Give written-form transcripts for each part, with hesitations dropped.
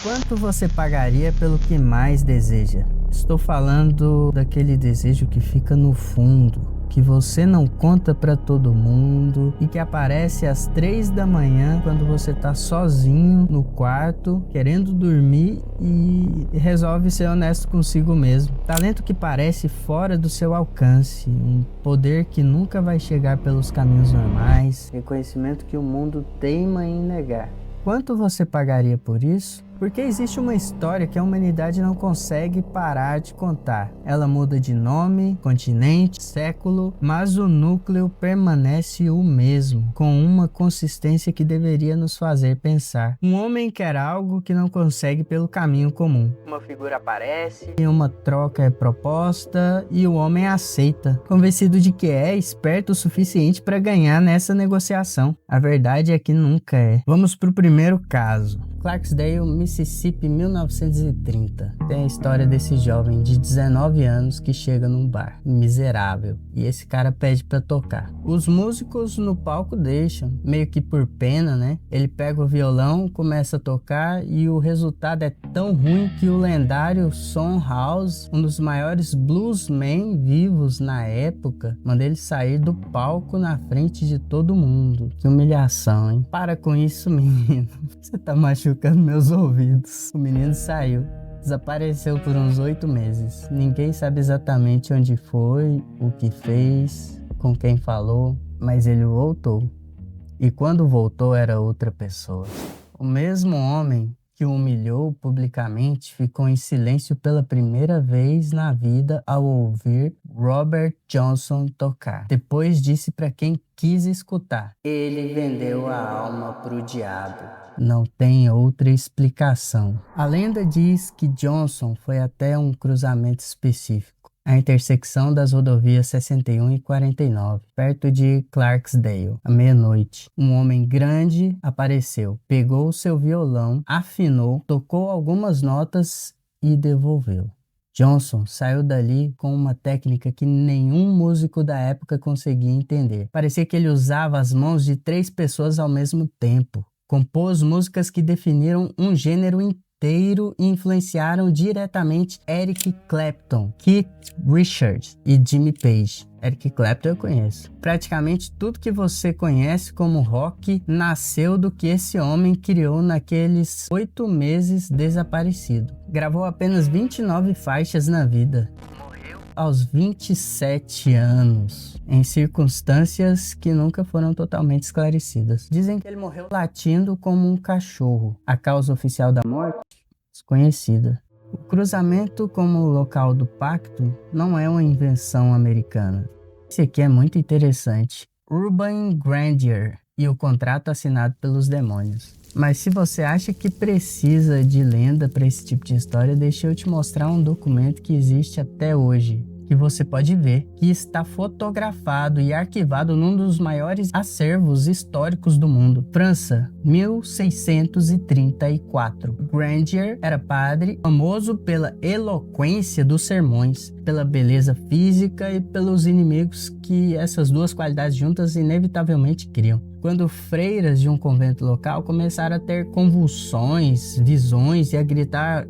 Quanto você pagaria pelo que mais deseja? Estou falando daquele desejo que fica no fundo, que você não conta pra todo mundo e que aparece às 3 da manhã quando você tá sozinho no quarto, querendo dormir e resolve ser honesto consigo mesmo. Talento que parece fora do seu alcance, um poder que nunca vai chegar pelos caminhos normais, reconhecimento que o mundo teima em negar. Quanto você pagaria por isso? Porque existe uma história que a humanidade não consegue parar de contar. Ela muda de nome, continente, século, mas o núcleo permanece o mesmo, com uma consistência que deveria nos fazer pensar. Um homem quer algo que não consegue pelo caminho comum. Uma figura aparece, uma troca é proposta e o homem aceita, convencido de que é esperto o suficiente para ganhar nessa negociação. A verdade é que nunca é. Vamos para o primeiro caso. Clarksdale, Mississippi, 1930. Tem a história desse jovem de 19 anos que chega num bar, miserável, e esse cara pede pra tocar. Os músicos no palco deixam, meio que por pena, né? Ele pega o violão, começa a tocar e o resultado é tão ruim que o lendário Son House, um dos maiores bluesmen vivos na época, manda ele sair do palco na frente de todo mundo. Que humilhação, hein? Para com isso, menino. Você tá machucando meus ouvidos. O menino saiu, desapareceu por uns 8 meses. Ninguém sabe exatamente onde foi, o que fez, com quem falou, mas ele voltou. E quando voltou era outra pessoa. O mesmo homem que o humilhou publicamente ficou em silêncio pela primeira vez na vida ao ouvir Robert Johnson tocar. Depois disse para quem quis escutar: ele vendeu a alma pro diabo. Não tem outra explicação. A lenda diz que Johnson foi até um cruzamento específico, a intersecção das rodovias 61 e 49, perto de Clarksdale, à meia-noite. Um homem grande apareceu, pegou o seu violão, afinou, tocou algumas notas e devolveu. Johnson saiu dali com uma técnica que nenhum músico da época conseguia entender. Parecia que ele usava as mãos de 3 pessoas ao mesmo tempo. Compôs músicas que definiram um gênero inteiro e influenciaram diretamente Eric Clapton, Keith Richards e Jimmy Page. Eric Clapton eu conheço. Praticamente tudo que você conhece como rock nasceu do que esse homem criou naqueles 8 meses desaparecido. Gravou apenas 29 faixas na vida. Aos 27 anos, em circunstâncias que nunca foram totalmente esclarecidas. Dizem que ele morreu latindo como um cachorro. A causa oficial da morte? Desconhecida. O cruzamento como local do pacto não é uma invenção americana. Esse aqui é muito interessante. Urban Grandeur e o contrato assinado pelos demônios. Mas se você acha que precisa de lenda para esse tipo de história, deixa eu te mostrar um documento que existe até hoje, que você pode ver, que está fotografado e arquivado num dos maiores acervos históricos do mundo. França, 1634. Grandier era padre, famoso pela eloquência dos sermões, pela beleza física e pelos inimigos que essas duas qualidades juntas inevitavelmente criam. Quando freiras de um convento local começaram a ter convulsões, visões e a gritar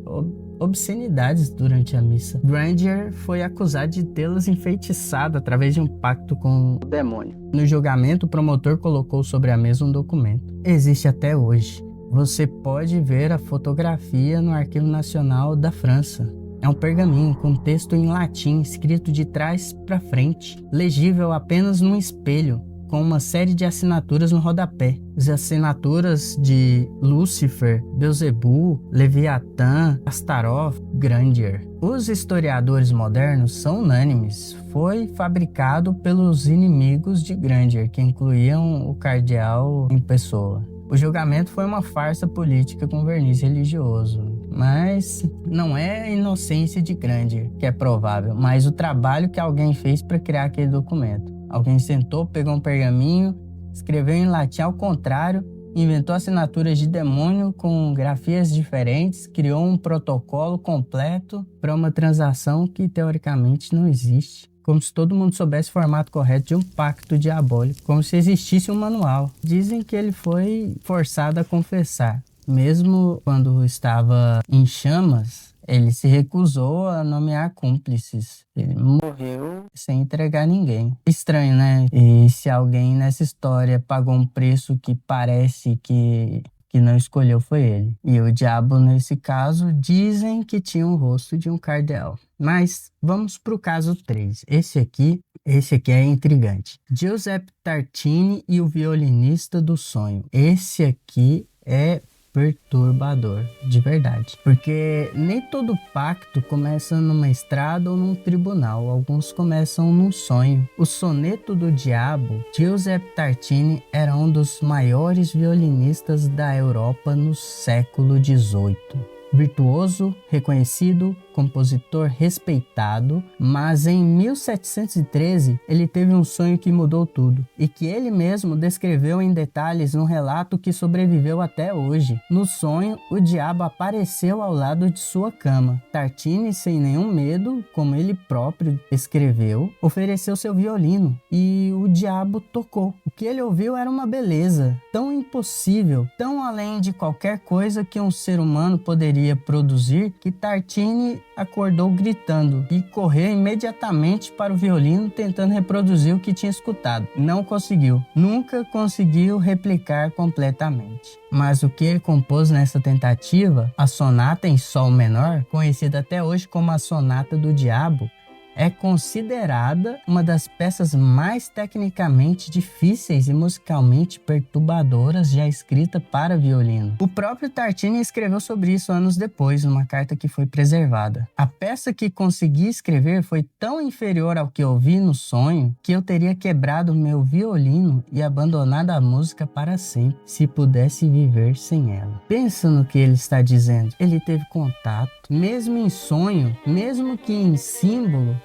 obscenidades durante a missa, Grandier foi acusado de tê-las enfeitiçado através de um pacto com o demônio. No julgamento, o promotor colocou sobre a mesa um documento. Existe até hoje. Você pode ver a fotografia no Arquivo Nacional da França. É um pergaminho com texto em latim escrito de trás para frente, legível apenas num espelho, com uma série de assinaturas no rodapé. As assinaturas de Lúcifer, Beelzebub, Leviatã, Astaroth, Grandier. Os historiadores modernos são unânimes. Foi fabricado pelos inimigos de Grandier, que incluíam o cardeal em pessoa. O julgamento foi uma farsa política com verniz religioso, mas não é a inocência de Grandier que é provável, mas o trabalho que alguém fez para criar aquele documento. Alguém sentou, pegou um pergaminho, escreveu em latim ao contrário, inventou assinaturas de demônio com grafias diferentes, criou um protocolo completo para uma transação que teoricamente não existe. Como se todo mundo soubesse o formato correto de um pacto diabólico, como se existisse um manual. Dizem que ele foi forçado a confessar. Mesmo quando estava em chamas, ele se recusou a nomear cúmplices. Ele morreu sem entregar ninguém. Estranho, né? E se alguém nessa história pagou um preço que parece que não escolheu foi ele. E o diabo, nesse caso, dizem que tinha o rosto de um cardeal. Mas vamos para o caso 3. Esse aqui é intrigante. Giuseppe Tartini e o violinista do sonho. Esse aqui é perturbador, de verdade. Porque nem todo pacto começa numa estrada ou num tribunal. Alguns começam num sonho. O Soneto do Diabo, Giuseppe Tartini era um dos maiores violinistas da Europa no século XVIII. Virtuoso, reconhecido, compositor respeitado, mas em 1713 ele teve um sonho que mudou tudo e que ele mesmo descreveu em detalhes num relato que sobreviveu até hoje. No sonho, o diabo apareceu ao lado de sua cama. Tartini, sem nenhum medo, como ele próprio escreveu, ofereceu seu violino e o diabo tocou. O que ele ouviu era uma beleza tão impossível, tão além de qualquer coisa que um ser humano poderia produzir, que Tartini acordou gritando e correu imediatamente para o violino tentando reproduzir o que tinha escutado. Não conseguiu. Nunca conseguiu replicar completamente. Mas o que ele compôs nessa tentativa, a sonata em sol menor, conhecida até hoje como a Sonata do Diabo, é considerada uma das peças mais tecnicamente difíceis e musicalmente perturbadoras já escrita para violino. O próprio Tartini escreveu sobre isso anos depois, numa carta que foi preservada. A peça que consegui escrever foi tão inferior ao que ouvi no sonho que eu teria quebrado meu violino e abandonado a música para sempre, se pudesse viver sem ela. Pensa no que ele está dizendo. Ele teve contato, mesmo em sonho, mesmo que em símbolo,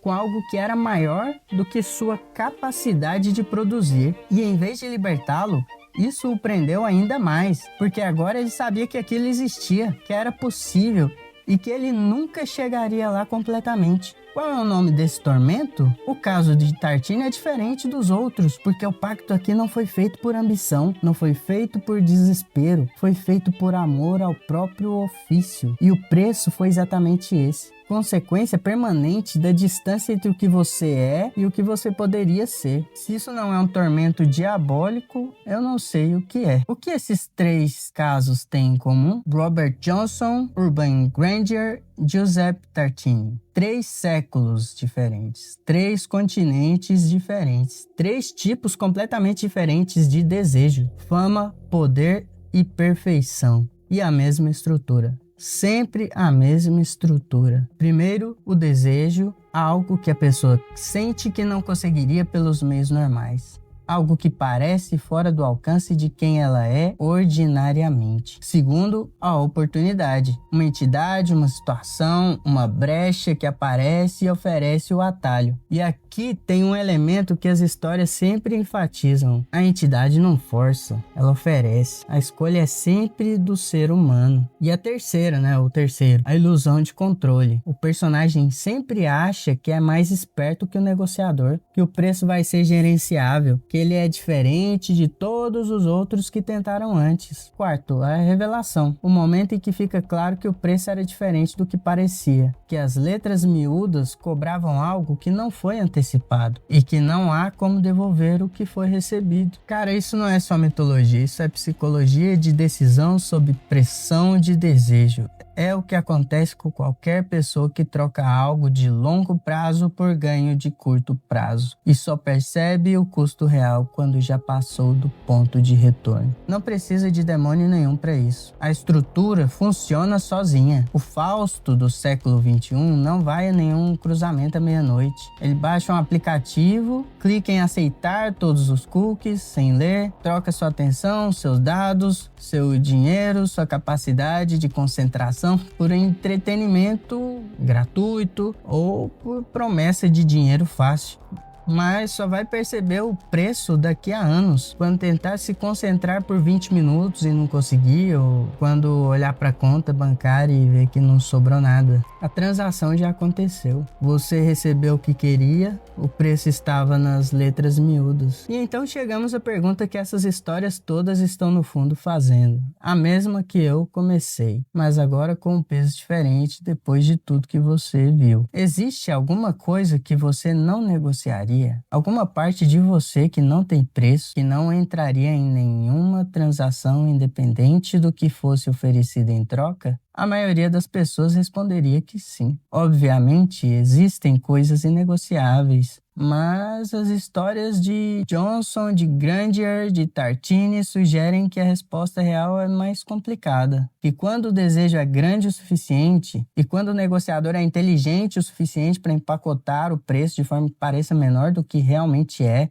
com algo que era maior do que sua capacidade de produzir. E em vez de libertá-lo, isso o prendeu ainda mais, porque agora ele sabia que aquilo existia, que era possível e que ele nunca chegaria lá completamente. Qual é o nome desse tormento? O caso de Tartini é diferente dos outros, porque o pacto aqui não foi feito por ambição, não foi feito por desespero, foi feito por amor ao próprio ofício. E o preço foi exatamente esse. Consequência permanente da distância entre o que você é e o que você poderia ser. Se isso não é um tormento diabólico, eu não sei o que é. O que esses três casos têm em comum? Robert Johnson, Urban Grandier, Giuseppe Tartini. 3 séculos diferentes, 3 continentes diferentes, 3 tipos completamente diferentes de desejo, fama, poder e perfeição. E a mesma estrutura. Sempre a mesma estrutura. Primeiro, o desejo, algo que a pessoa sente que não conseguiria pelos meios normais. Algo que parece fora do alcance de quem ela é ordinariamente. Segundo, a oportunidade. Uma entidade, uma situação, uma brecha que aparece e oferece o atalho. E aqui tem um elemento que as histórias sempre enfatizam. A entidade não força, ela oferece. A escolha é sempre do ser humano. E a terceira, o terceiro, a ilusão de controle. O personagem sempre acha que é mais esperto que o negociador, que o preço vai ser gerenciável, que ele é diferente de todos os outros que tentaram antes. Quarto, a revelação. O momento em que fica claro que o preço era diferente do que parecia, que as letras miúdas cobravam algo que não foi antecipado e que não há como devolver o que foi recebido. Cara, isso não é só mitologia, isso é psicologia de decisão sob pressão de desejo. É o que acontece com qualquer pessoa que troca algo de longo prazo por ganho de curto prazo e só percebe o custo real quando já passou do ponto de retorno. Não precisa de demônio nenhum para isso. A estrutura funciona sozinha. O Fausto do século XXI não vai a nenhum cruzamento à meia-noite. Ele baixa um aplicativo, clica em aceitar todos os cookies sem ler, troca sua atenção, seus dados, seu dinheiro, sua capacidade de concentração por entretenimento gratuito ou por promessa de dinheiro fácil. Mas só vai perceber o preço daqui a anos, quando tentar se concentrar por 20 minutos e não conseguir, ou quando olhar para a conta bancária e ver que não sobrou nada. A transação já aconteceu. Você recebeu o que queria, o preço estava nas letras miúdas. E então chegamos à pergunta que essas histórias todas estão no fundo fazendo. A mesma que eu comecei, mas agora com um peso diferente depois de tudo que você viu. Existe alguma coisa que você não negociaria? Alguma parte de você que não tem preço, que não entraria em nenhuma transação independente do que fosse oferecido em troca? A maioria das pessoas responderia que sim. Obviamente, existem coisas inegociáveis, mas as histórias de Johnson, de Grandier, de Tartini sugerem que a resposta real é mais complicada. Que quando o desejo é grande o suficiente e quando o negociador é inteligente o suficiente para empacotar o preço de forma que pareça menor do que realmente é,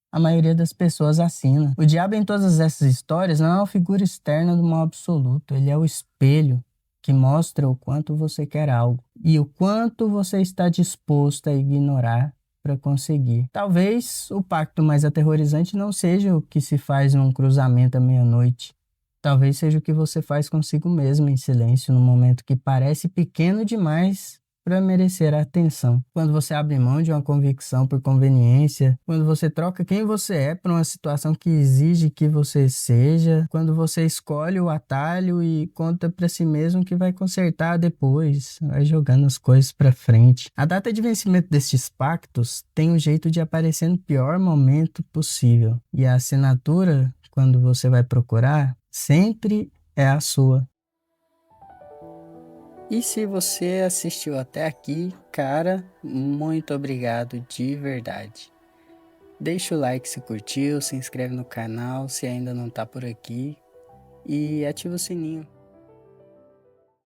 a maioria das pessoas assina. O diabo em todas essas histórias não é uma figura externa do mal absoluto, ele é o espelho que mostra o quanto você quer algo e o quanto você está disposto a ignorar para conseguir. Talvez o pacto mais aterrorizante não seja o que se faz num cruzamento à meia-noite. Talvez seja o que você faz consigo mesmo em silêncio, num momento que parece pequeno demais para merecer a atenção. Quando você abre mão de uma convicção por conveniência, quando você troca quem você é por uma situação que exige que você seja, quando você escolhe o atalho e conta para si mesmo que vai consertar depois, vai jogando as coisas para frente. A data de vencimento destes pactos tem um jeito de aparecer no pior momento possível, e a assinatura, quando você vai procurar, sempre é a sua. E se você assistiu até aqui, cara, muito obrigado de verdade. Deixa o like se curtiu, se inscreve no canal se ainda não tá por aqui e ativa o sininho.